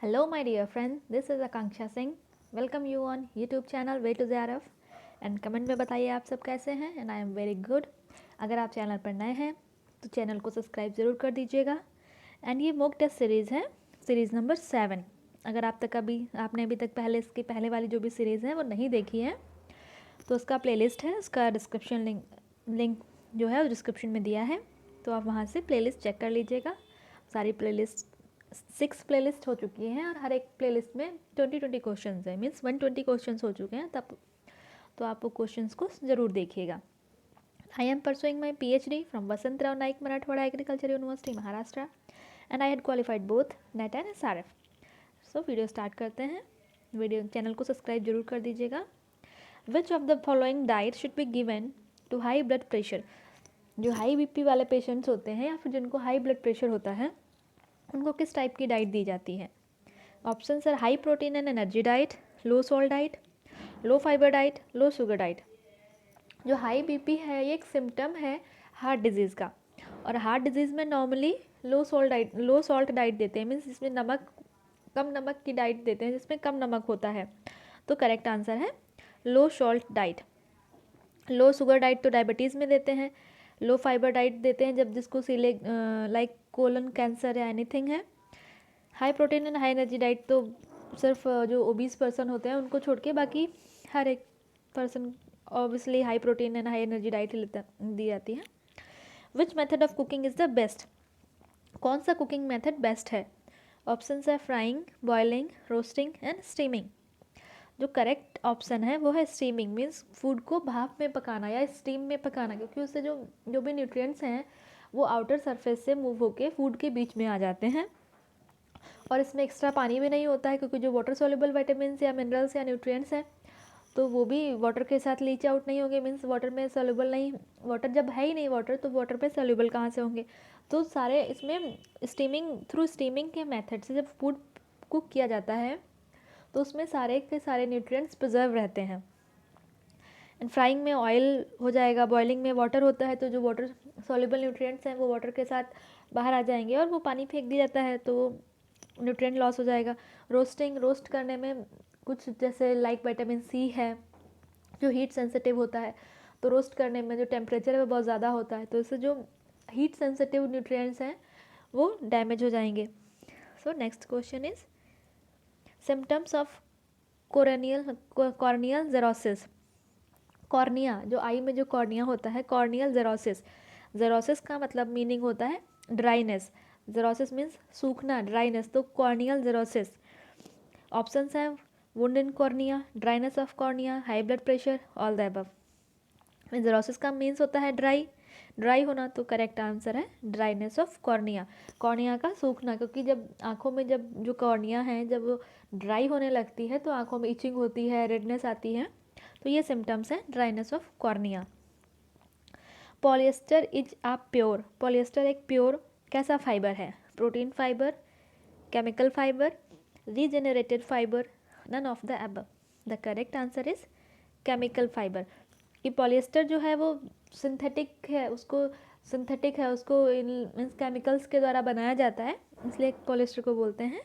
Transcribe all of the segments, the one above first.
Hello my dear friend, this is Akanksha Singh. Welcome you on YouTube channel Way to ZRF and comment में बताइए आप सब कैसे हैं and I am very good. अगर आप चैनल पर नए हैं तो चैनल को सब्सक्राइब ज़रूर कर दीजिएगा. एंड ये मॉक टेस्ट सीरीज़ है, सीरीज़ नंबर 7. अगर आपने अभी तक इसकी पहले वाली जो भी सीरीज़ है वो नहीं देखी है तो उसका प्लेलिस्ट है, उसका डिस्क्रिप्शन लिंक जो है वो डिस्क्रिप्शन में दिया है, तो आप वहाँ से प्लेलिस्ट चेक कर लीजिएगा. सारी प्लेलिस्ट 6 प्लेलिस्ट हो चुकी हैं और हर एक प्लेलिस्ट में 20 क्वेश्चंस हैं, मीन्स 120 क्वेश्चंस हो चुके हैं. तब तो आप वो क्वेश्चंस को ज़रूर देखिएगा. I am pursuing my PhD from Vasantrao Naik Marathwada agriculture university Maharashtra and I had qualified both NET and SRF. So video start करते हैं. वीडियो चैनल को सब्सक्राइब जरूर कर दीजिएगा. Which of the following diet should be given to high blood pressure. जो high BP वाले patients होते हैं या फिर जिनको हाई ब्लड प्रेशर होता है उनको किस टाइप की डाइट दी जाती है. Option sir high protein and energy diet, low salt diet, low fibre diet, low sugar diet. जो हाई BP है ये एक सिम्टम है हार्ट डिजीज़ का, और हार्ट डिजीज़ में नॉर्मली लो सॉल्ट डाइट देते हैं, मीन्स जिसमें कम नमक की डाइट देते हैं, जिसमें कम नमक होता है. तो करेक्ट आंसर है लो salt diet. Low sugar diet तो डायबिटीज़ में देते हैं. लो फाइबर डाइट देते हैं जब जिसको लाइक कोलन कैंसर या एनीथिंग है. High protein and high energy diet तो सिर्फ जो ओबीस पर्सन होते हैं उनको छोड़ के बाकी हर एक person obviously high protein and high energy diet दी जाती है. Which method of cooking is the best. कौन सा कुकिंग मेथड बेस्ट है. ऑप्शन है frying, boiling, roasting and steaming. जो करेक्ट ऑप्शन है वो है स्टीमिंग, मीन्स फूड को भाप में पकाना या स्टीम में पकाना, क्योंकि उससे जो भी न्यूट्रिएंट्स हैं वो आउटर सरफेस से मूव होके फूड के बीच में आ जाते हैं. और इसमें एक्स्ट्रा पानी भी नहीं होता है, क्योंकि जो वाटर सोल्यूबल विटामिन या मिनरल्स या न्यूट्रिएंट्स हैं तो वो भी वाटर के साथ लीच आउट नहीं होंगे, मीन्स वाटर में सोल्यूबल नहीं. वाटर जब है ही नहीं वाटर तो वाटर पे सोल्यूबल कहाँ से होंगे. तो सारे इसमें थ्रू स्टीमिंग के मेथड से जब फूड कुक किया जाता है तो उसमें सारे के सारे न्यूट्रिएंट्स प्रिजर्व रहते हैं. एंड फ्राइंग में ऑयल हो जाएगा, बॉइलिंग में वाटर होता है तो जो वाटर सॉल्युबल न्यूट्रिएंट्स हैं वो वाटर के साथ बाहर आ जाएंगे और वो पानी फेंक दिया जाता है तो न्यूट्रिएंट लॉस हो जाएगा. रोस्ट करने में कुछ जैसे लाइक विटामिन C है जो हीट सेंसिटिव होता है, तो रोस्ट करने में जो टेम्परेचर है वो बहुत ज़्यादा होता है, तो इससे जो हीट सेंसिटिव न्यूट्रिएंट्स हैं वो डैमेज हो जाएंगे. So next question is symptoms of corneal xerosis. Cornea, जो आई में जो कॉर्निया होता है, कॉर्नियल जेरोसिस. जेरोसिस का मतलब मीनिंग होता है ड्राइनेस. जेरोसिस मीन्स सूखना, ड्राइनेस, तो कॉर्नियल जेरोसिस. ऑप्शंस हैं wound in cornea, dryness of cornea, high blood pressure, all the above. Xerosis का मीन्स होता है ड्राई होना, तो करेक्ट आंसर है ड्राइनेस ऑफ कॉर्निया. कॉर्निया का सूखना, क्योंकि जब आँखों में जब जो कॉर्निया है जब वो ड्राई होने लगती है तो आँखों में इचिंग होती है, रेडनेस आती है, तो ये सिम्टम्स हैं dryness of cornea. Polyester is a pure. Polyester एक प्योर कैसा फाइबर है. Protein fibre, chemical fibre, regenerated fibre, none of the above. The correct answer is chemical fibre. कि पॉलिएस्टर जो है वो सिंथेटिक है, उसको मीन्स केमिकल्स के द्वारा बनाया जाता है, इसलिए पॉलिएस्टर को बोलते हैं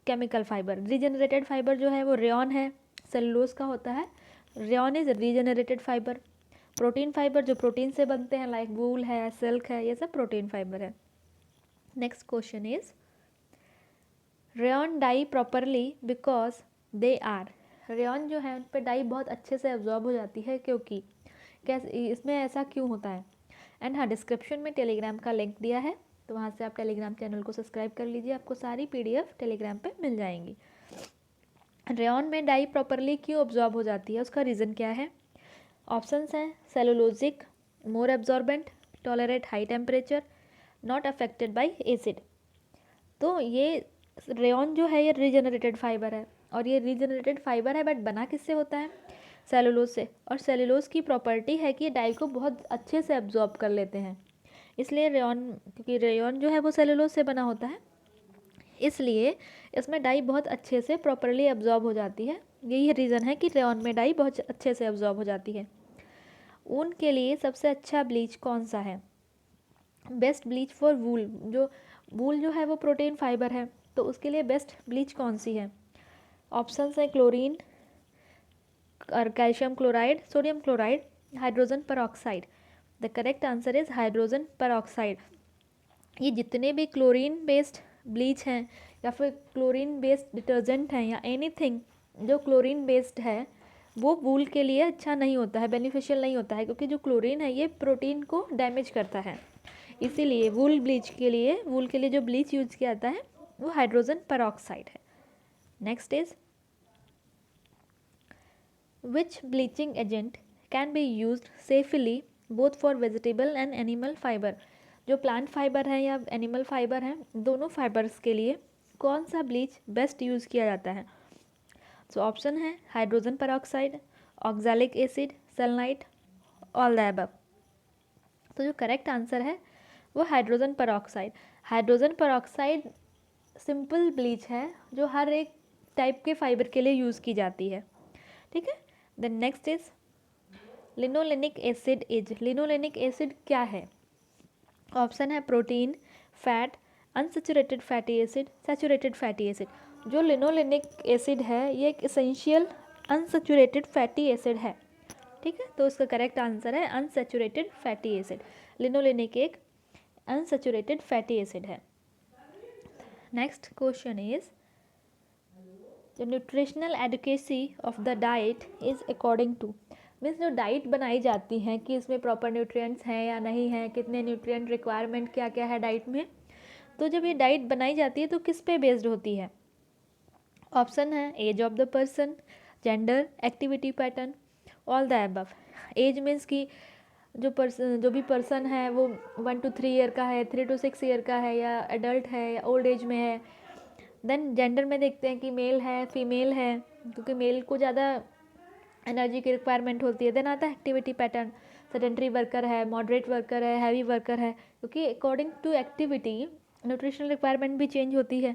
केमिकल फाइबर. रीजेनरेटेड फाइबर जो है वो रेयॉन है, सेलुलोज का होता है. Rayon is regenerated fibre. Protein fibre जो प्रोटीन से बनते हैं लाइक वूल है, सिल्क है, ये सब प्रोटीन फाइबर है. Next question is rayon dye properly because they are. Rayon जो है उन पर डाई बहुत अच्छे से एब्जॉर्ब हो जाती है, क्योंकि कैसे इसमें ऐसा क्यों होता है. एंड हाँ, डिस्क्रिप्शन में टेलीग्राम का लिंक दिया है, तो वहाँ से आप टेलीग्राम चैनल को सब्सक्राइब कर लीजिए, आपको सारी PDF टेलीग्राम पे मिल जाएंगी. रेयॉन में डाई प्रॉपरली क्यों एब्जॉर्ब हो जाती है, उसका रीज़न क्या है. ऑप्शंस हैं cellulosic, more absorbent, tolerate high temperature, not affected by acid. तो ये रेयॉन जो है ये रीजनरेटेड फाइबर है, और ये रीजनरेटेड फाइबर है बट बना किससे होता है, सेलुलोज से. और सेलुलोज की प्रॉपर्टी है कि ये डाई को बहुत अच्छे से एब्जॉर्ब कर लेते हैं, इसलिए क्योंकि रेयॉन जो है वो सेलुलोज से बना होता है, इसलिए इसमें डाई बहुत अच्छे से प्रॉपरली एब्जॉर्ब हो जाती है. यही रीज़न है कि रेयॉन में डाई बहुत अच्छे से एब्जॉर्ब हो जाती है. ऊन के लिए सबसे अच्छा ब्लीच कौन सा है. बेस्ट ब्लीच फॉर वूल. जो वूल जो है वो प्रोटीन फाइबर है, तो उसके लिए बेस्ट ब्लीच कौन सी है? ऑप्शंस है क्लोरीन और calcium chloride, sodium chloride, hydrogen peroxide. The correct answer is hydrogen peroxide. ये जितने भी क्लोरीन बेस्ड ब्लीच हैं या फिर क्लोरीन बेस्ड डिटर्जेंट हैं या एनीथिंग जो क्लोरीन बेस्ड है वो वूल के लिए अच्छा नहीं होता है, बेनिफिशियल नहीं होता है, क्योंकि जो क्लोरीन है ये प्रोटीन को डैमेज करता है। इसीलिए वूल के लिए जो ब्लीच यूज किया जाता है वो हाइड्रोजन परऑक्साइड है। Next is which bleaching agent can be used safely both for vegetable and animal fibre. जो प्लांट फाइबर है या एनिमल फाइबर है, दोनों फाइबर्स के लिए कौन सा ब्लीच बेस्ट यूज़ किया जाता है? सो ऑप्शन है hydrogen peroxide, oxalic acid, sulphide, all the above. तो जो करेक्ट आंसर है वो hydrogen peroxide. Hydrogen peroxide simple bleach है जो हर एक टाइप के फाइबर के लिए यूज़ की जाती है, ठीक है। Then next is linolenic acid is. Linolenic acid क्या है? ऑप्शन है protein, fat, unsaturated fatty acid, saturated fatty acid. जो लिनोलेनिक एसिड है ये एक एसेंशियल अनसेचुरेटेड फैटी एसिड है, ठीक है। तो इसका करेक्ट आंसर है अनसेचुरेटेड फैटी एसिड। लिनोलेनिक एक अनसेचुरेटेड फैटी एसिड है। Next question is the nutritional adequacy of the diet is according to. Means जो डाइट बनाई जाती है कि इसमें प्रॉपर न्यूट्रिएंट्स हैं या नहीं हैं, कितने न्यूट्रिएंट रिक्वायरमेंट क्या क्या है डाइट में, तो जब ये डाइट बनाई जाती है तो किस पे बेस्ड होती है? ऑप्शन है age of the person, gender, activity pattern, all the above. Age means कि जो भी पर्सन है वो 1 to 3 ईयर का है, 3 to 6 ईयर का है, या एडल्ट है या ओल्ड एज में है। देन जेंडर में देखते हैं कि मेल है फीमेल है, क्योंकि मेल को ज़्यादा एनर्जी की रिक्वायरमेंट होती है। देन आता है एक्टिविटी पैटर्न, सेडेंटरी वर्कर है, मॉडरेट वर्कर है, हैवी वर्कर है, क्योंकि according to activity nutritional requirement भी चेंज होती है।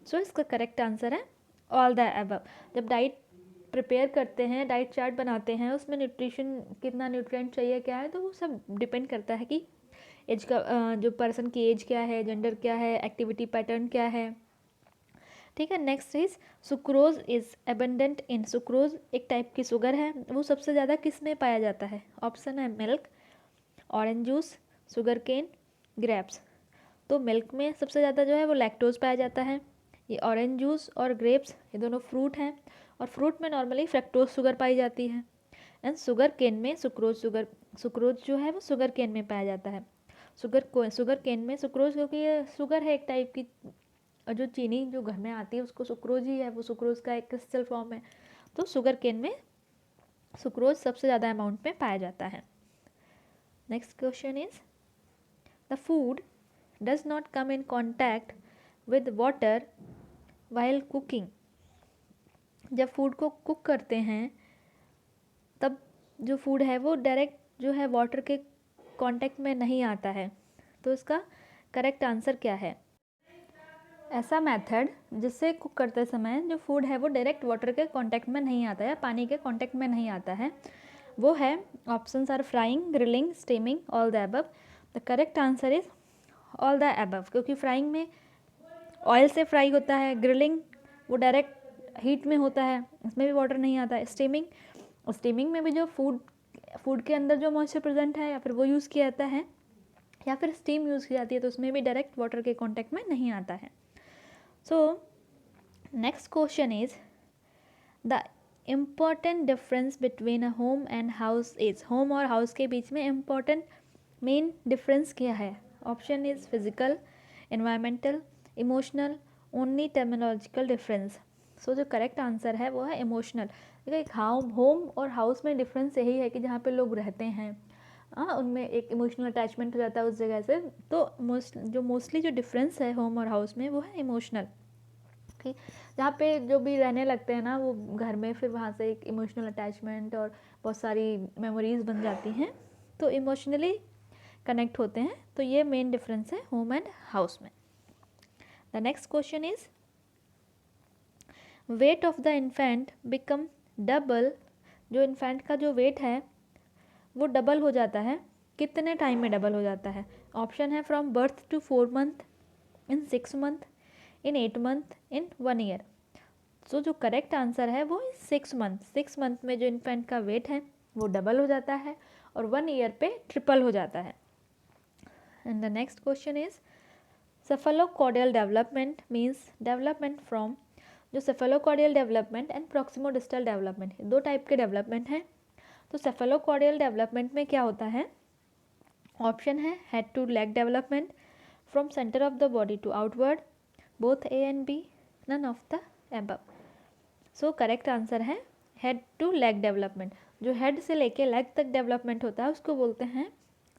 सो इसका करेक्ट आंसर है ऑल द अबव। जब डाइट प्रिपेयर करते हैं, डाइट चार्ट बनाते हैं, उसमें न्यूट्रिशन कितना न्यूट्रिएंट चाहिए क्या है, तो वो सब डिपेंड करता है कि एज का जो पर्सन की एज क्या है, जेंडर क्या है, एक्टिविटी पैटर्न क्या है, ठीक है। Next is sucrose is abundant in. Sucrose एक टाइप की शुगर है, वो सबसे ज़्यादा किस में पाया जाता है? ऑप्शन है milk, orange juice, sugar cane, grapes. तो मिल्क में सबसे ज़्यादा जो है वो लैक्टोज पाया जाता है। ये ऑरेंज जूस और ग्रेप्स ये दोनों फ्रूट हैं, और फ्रूट में नॉर्मली फ्रक्टोज शुगर पाई जाती है। एंड शुगर केन में सुक्रोज जो है वो शुगर केन में पाया जाता है। शुगर केन में सुक्रोज, क्योंकि ये शुगर है एक टाइप की, और जो चीनी जो घर में आती है उसको सुक्रोज ही है, वो सुक्रोज का एक क्रिस्टल फॉर्म है। तो शुगर केन में सुक्रोज सबसे ज़्यादा अमाउंट में पाया जाता है। Next question is the food does not come in contact with water while cooking. जब फूड को कुक करते हैं तब जो फूड है वो डायरेक्ट जो है वाटर के कांटेक्ट में नहीं आता है, तो इसका करेक्ट आंसर क्या है? ऐसा मेथड जिससे कुक करते समय जो फूड है वो डायरेक्ट वाटर के कांटेक्ट में नहीं आता है या पानी के कांटेक्ट में नहीं आता है, वो है options are frying, grilling, steaming, all the above. The correct answer is all the above, क्योंकि फ्राइंग में ऑयल से फ्राई होता है, ग्रिलिंग वो डायरेक्ट हीट में होता है, इसमें भी वाटर नहीं आता है। स्टीमिंग में भी जो फूड के अंदर जो मॉइस्चर प्रेजेंट है या फिर वो यूज़ किया जाता है, या फिर स्टीम यूज़ की जाती है, तो उसमें भी डायरेक्ट वाटर के कॉन्टेक्ट में नहीं आता है। So next question is the important difference between a home and house is. Home और हाउस के बीच में इम्पॉर्टेंट मेन डिफरेंस क्या है? Option is physical, environmental, emotional, only terminological difference. So जो करेक्ट आंसर है वो है इमोशनल। देखिए होम और हाउस में डिफरेंस यही है कि जहाँ पे लोग रहते हैं उनमें एक इमोशनल अटैचमेंट हो जाता है उस जगह से। तो मोस्टली जो डिफरेंस है होम और हाउस में वो है इमोशनल, कि जहाँ पे जो भी रहने लगते हैं ना वो घर में, फिर वहाँ से एक इमोशनल अटैचमेंट और बहुत सारी मेमोरीज बन जाती हैं, तो इमोशनली कनेक्ट होते हैं। तो ये मेन डिफरेंस है होम एंड हाउस में। The next question is weight of the infant become double. जो इन्फेंट का जो वेट है वो डबल हो जाता है, कितने टाइम में डबल हो जाता है? ऑप्शन है from birth to 4 month, in 6 month, in 8 month, in 1 year. So जो करेक्ट आंसर है वो 6 मंथ. 6 मंथ में जो इन्फेंट का वेट है वो डबल हो जाता है और 1 ईयर पे ट्रिपल हो जाता है. And the next question is cephalocaudal development means development from. जो cephalocaudal development and proximodistal development, दो टाइप के डेवलपमेंट हैं. तो सेफेलोकॉर्डियल डेवलपमेंट में क्या होता है? ऑप्शन है head to leg development, from centre of the body to outward, both A and B, none of the above. So correct answer है हेड टू लेग डेवलपमेंट. जो हेड से लेके लेग तक डेवलपमेंट होता है उसको बोलते हैं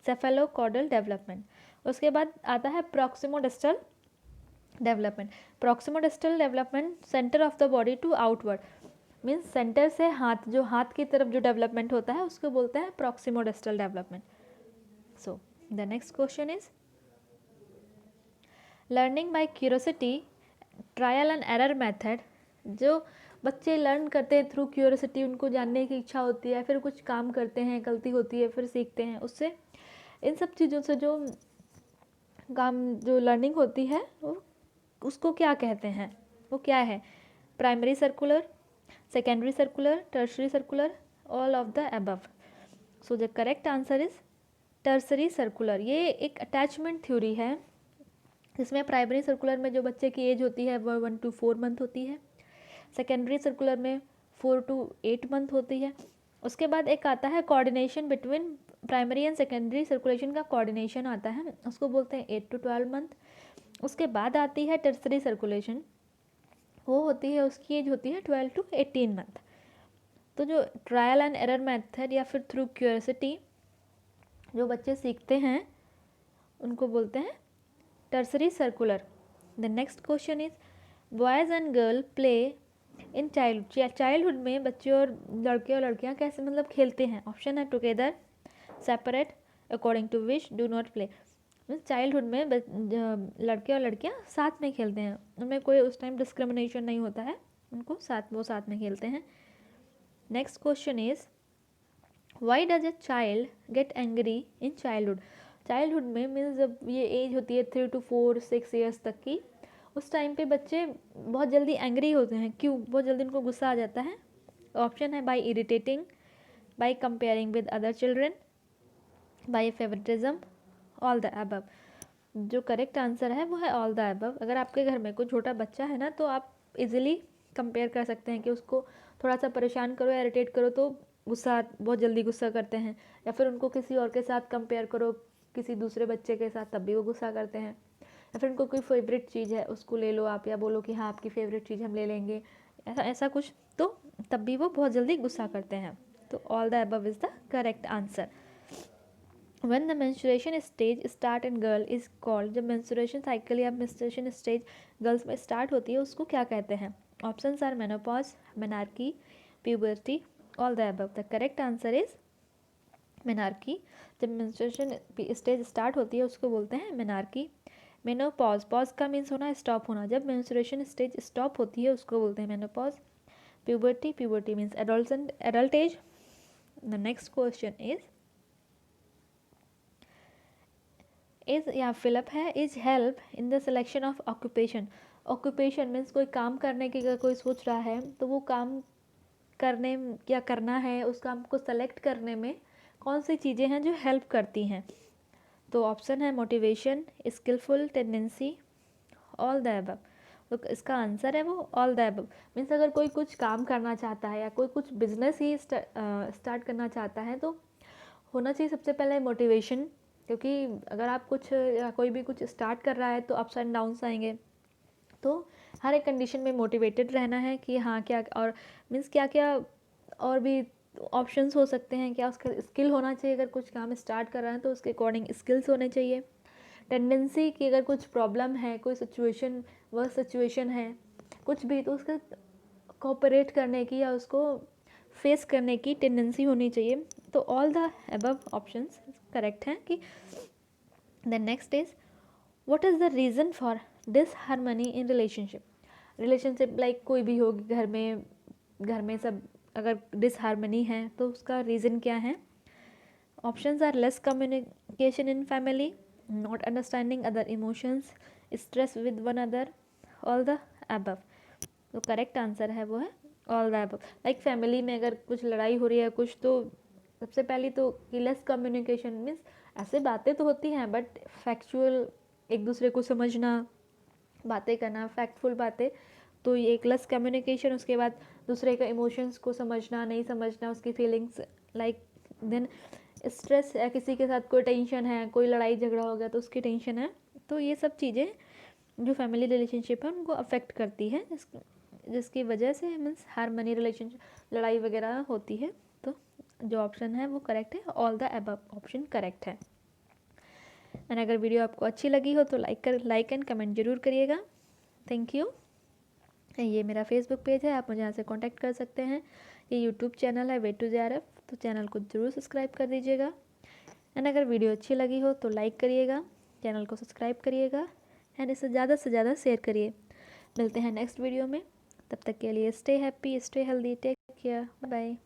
सेफेलोकॉर्डल डेवलपमेंट. उसके बाद आता है proximodistal development. Proximodistal development centre of the body to outward means centre से हाथ, जो हाथ की तरफ जो डेवलपमेंट होता है उसको बोलते हैं proximodistal development. So the next question is learning by curiosity, trial and error method. जो बच्चे लर्न करते हैं थ्रू क्यूरियोसिटी, उनको जानने की इच्छा होती है, फिर कुछ काम करते हैं, गलती होती है, फिर सीखते हैं उससे. इन सब चीज़ों से जो काम, जो लर्निंग होती है वो उसको क्या कहते हैं? वो क्या है? Primary circular, secondary circular, tertiary circular, all of the above. So the correct answer is tertiary circular. ये एक अटैचमेंट थ्योरी है जिसमें प्राइमरी सर्कुलर में जो बच्चे की एज होती है वो 1 to 4 मंथ होती है, सेकेंडरी सर्कुलर में 4 to 8 मंथ होती है. उसके बाद एक आता है coordination between primary and secondary circulation का कोऑर्डिनेशन आता है, उसको बोलते हैं 8 to 12 मंथ. उसके बाद आती है टर्सरी सर्कुलेशन, वो होती है, उसकी एज होती है 12 to 18 मंथ. तो जो ट्रायल एंड एरर मेथड या फिर थ्रू क्यूरियोसिटी जो बच्चे सीखते हैं उनको बोलते हैं tertiary circular. The next question is boys and girl play in childhood में बच्चे और लड़के और लड़कियां कैसे मतलब खेलते हैं? ऑप्शन है together, separate, according to wish, do not play. Childhood में लड़के और लड़कियां साथ में खेलते हैं, उनमें कोई उस टाइम डिस्क्रिमिनेशन नहीं होता है, उनको वो साथ में खेलते हैं. Next question is why does a child get angry in childhood. Childhood में मीन्स जब ये एज होती है 3 to 4 6 ईयर्स तक की, उस टाइम पे बच्चे बहुत जल्दी एंग्री होते हैं. क्यों? बहुत जल्दी उनको गुस्सा आ जाता है. ऑप्शन है by irritating, by comparing with other children, by favouritism, all the above. जो करेक्ट आंसर है वो है ऑल द अबव. अगर आपके घर में कोई छोटा बच्चा है ना तो आप इजीली कंपेयर कर सकते हैं कि उसको थोड़ा सा परेशान करो या इरिटेट करो तो गुस्सा, बहुत जल्दी गुस्सा करते हैं, या फिर उनको किसी और के साथ कंपेयर करो, किसी दूसरे बच्चे के साथ, तब भी वो गुस्सा करते हैं. या फिर उनको कोई फेवरेट चीज़ है उसको ले लो आप, या बोलो कि हाँ आपकी फेवरेट चीज़ हम ले लेंगे, ऐसा कुछ, तो तब भी वो बहुत जल्दी गुस्सा करते हैं. तो all the above is the correct answer. When the menstruation stage start in girl is called. जब मेंस्ट्रुएशन साइकिल या मेंस्ट्रुएशन स्टेज गर्ल्स में स्टार्ट होती है उसको क्या कहते हैं? Options are menopause, menarche, puberty, all the above. The correct answer is menarche. जब मेंस्ट्रुएशन स्टेज स्टार्ट होती है उसको बोलते हैं मेनार्की. मेनोपॉज, पॉज का मीन्स होना स्टॉप होना. जब मेंस्ट्रुएशन स्टेज स्टॉप होती है उसको बोलते हैं menopause. Puberty, puberty means adult age. The next question is या फिलअप है, is help in the selection of occupation. Occupation means कोई काम करने की अगर कोई सोच रहा है तो वो काम करने, क्या करना है, उस काम को सेलेक्ट करने में कौन सी चीज़ें हैं जो हेल्प करती हैं? तो ऑप्शन है motivation, skillful, tendency, all the above. तो इसका आंसर है वो ऑल द अबव. मीन्स अगर कोई कुछ काम करना चाहता है या कोई कुछ बिजनेस ही स्टार्ट करना चाहता है तो होना चाहिए सबसे पहले मोटिवेशन, क्योंकि अगर आप कुछ या कोई भी कुछ स्टार्ट कर रहा है तो अप्स एंड डाउन्स आएंगे. तो हर एक कंडीशन में मोटिवेटेड रहना है कि हाँ क्या, और मीन्स क्या क्या और भी ऑप्शंस हो सकते हैं, क्या उसका स्किल होना चाहिए. अगर कुछ काम स्टार्ट कर रहा है तो उसके अकॉर्डिंग स्किल्स होने चाहिए. टेंडेंसी कि अगर कुछ प्रॉब्लम है, कोई सिचुएशन, वह सिचुएशन है कुछ भी, तो उसका कोऑपरेट करने की या उसको फेस करने की टेंडेंसी होनी चाहिए. तो all the above options correct हैं. कि the next is what is the reason for disharmony in relationship like कोई भी होगी घर में सब अगर डिसहार्मनी है तो उसका रीज़न क्या है? Options are less communication in family, not understanding other emotions, stress with one other, all the above. तो करेक्ट आंसर है वो है all the above. Like family में अगर कुछ लड़ाई हो रही है कुछ, तो सबसे पहली तो कि लेस कम्युनिकेशन मीन्स ऐसे बातें तो होती हैं बट फैक्चुअल एक दूसरे को समझना, बातें करना, फैक्टफुल बातें, तो ये एक लेस कम्युनिकेशन। उसके बाद दूसरे का इमोशंस को समझना, नहीं समझना, उसकी फीलिंग्स, लाइक देन स्ट्रेस है, किसी के साथ कोई टेंशन है, कोई लड़ाई झगड़ा हो गया तो उसकी टेंशन है। तो ये सब चीज़ें जो फैमिली रिलेशनशिप है उनको अफेक्ट करती है, जिसकी वजह से मीन्स हार्मनी रिलेशनशिप लड़ाई वगैरह होती है। तो जो ऑप्शन है वो करेक्ट है, all the above option correct है। एंड अगर वीडियो आपको अच्छी लगी हो तो लाइक एंड कमेंट जरूर करिएगा। Thank you. ये मेरा फेसबुक पेज है, आप मुझे यहाँ से कांटेक्ट कर सकते हैं। ये यूट्यूब चैनल है वे टू JRF, तो चैनल को ज़रूर सब्सक्राइब कर दीजिएगा। एंड अगर वीडियो अच्छी लगी हो तो लाइक करिएगा, चैनल को सब्सक्राइब करिएगा एंड इसे ज़्यादा से ज़्यादा शेयर करिए। मिलते हैं नेक्स्ट वीडियो में, तब तक के लिए stay happy, stay healthy, take care, bye.